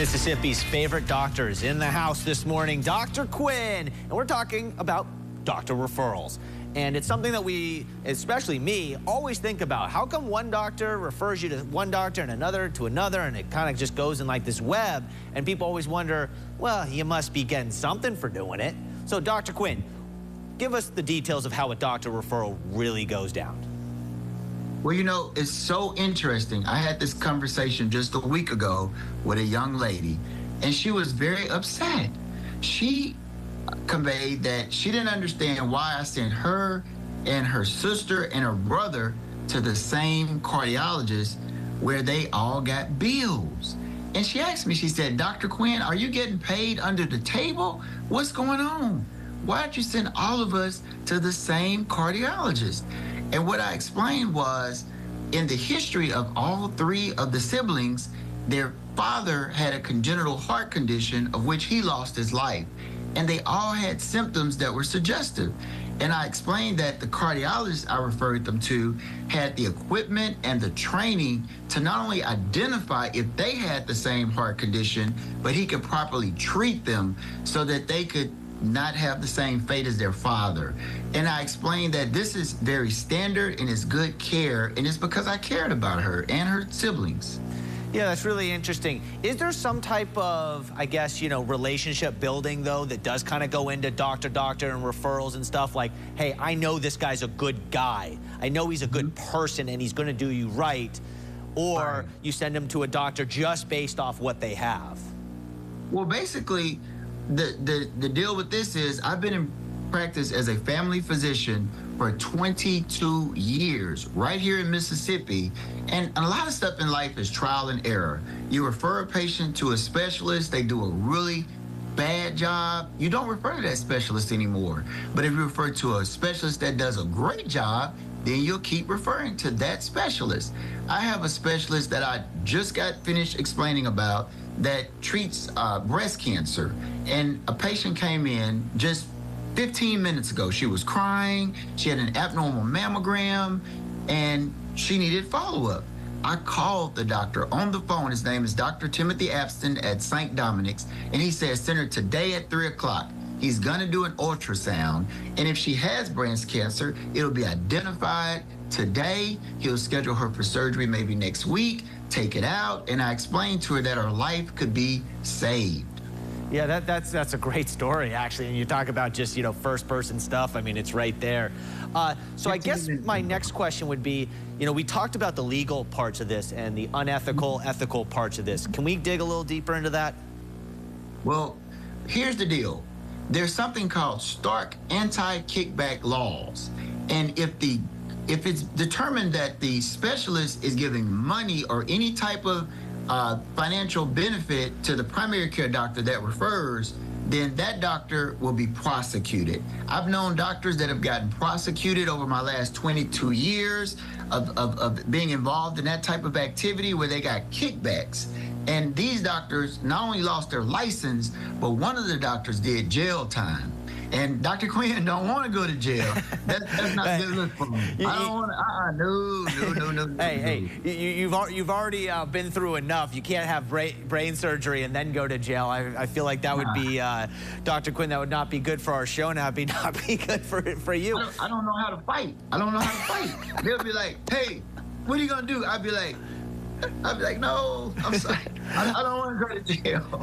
Mississippi's favorite doctor is in the house this morning, Dr. Quinn, and we're talking about doctor referrals. And it's something that we, especially me, always think about. How come one doctor refers you to one doctor and another to another, and it kind of just goes in like this web, and people always wonder, well, you must be getting something for doing it. So Dr. Quinn, give us the details of how a doctor referral really goes down. Well, you know, it's so interesting. I had this conversation just a week ago with a young lady, and she was very upset. She conveyed that she didn't understand why I sent her and her sister and her brother to the same cardiologist where they all got bills. And she asked me, she said, Dr. Quinn, are you getting paid under the table? What's going on? Why'd you send all of us to the same cardiologist? And what I explained was, in the history of all three of the siblings, their father had a congenital heart condition of which he lost his life. And they all had symptoms that were suggestive. And I explained that the cardiologist I referred them to had the equipment and the training to not only identify if they had the same heart condition, but he could properly treat them so that they could not have the same fate as their father. And I explained that this is very standard and is good care, and it's because I cared about her and her siblings. Yeah, that's really interesting. Is there some type of, I guess, you know, relationship building, though, that does kind of go into doctor-doctor and referrals and stuff like, hey, I know this guy's a good guy. I know he's a good person and he's going to do you right. Or you send him to a doctor just based off what they have? Well, basically, the deal with this is I've been in practice as a family physician for 22 years right here in Mississippi, and a lot of stuff in life is trial and error. You refer a patient to a specialist, they do a really bad job, you don't refer to that specialist anymore. But if you refer to a specialist that does a great job, then you'll keep referring to that specialist. I have a specialist that I just got finished explaining about that treats breast cancer. And a patient came in just 15 minutes ago. She was crying, she had an abnormal mammogram, and she needed follow-up. I called the doctor on the phone. His name is Dr. Timothy Apston at St. Dominic's, and he said, send her today at 3 o'clock. He's gonna do an ultrasound, and if she has breast cancer, it'll be identified today. He'll schedule her for surgery maybe next week, take it out, and I explained to her that her life could be saved. Yeah, that's a great story, actually. And you talk about just, you know, first-person stuff. I mean, it's right there. So I guess my next question would be, you know, we talked about the legal parts of this and the unethical, ethical parts of this. Can we dig a little deeper into that? Well, here's the deal. There's something called stark anti-kickback laws. And if it's determined that the specialist is giving money or any type of financial benefit to the primary care doctor that refers, then that doctor will be prosecuted. I've known doctors that have gotten prosecuted over my last 22 years of being involved in that type of activity where they got kickbacks. And these doctors not only lost their license, but one of the doctors did jail time. And Dr. Quinn don't want to go to jail. That's not good look for me. I don't want to, no. Hey, you've already been through enough. You can't have brain surgery and then go to jail. I feel like that would be, Dr. Quinn, that would not be good for our show, and that would not be good for you. I don't know how to fight. I don't know how to fight. They'll be like, hey, what are you going to do? I'd be like, no, I'm sorry. I don't want to go to jail.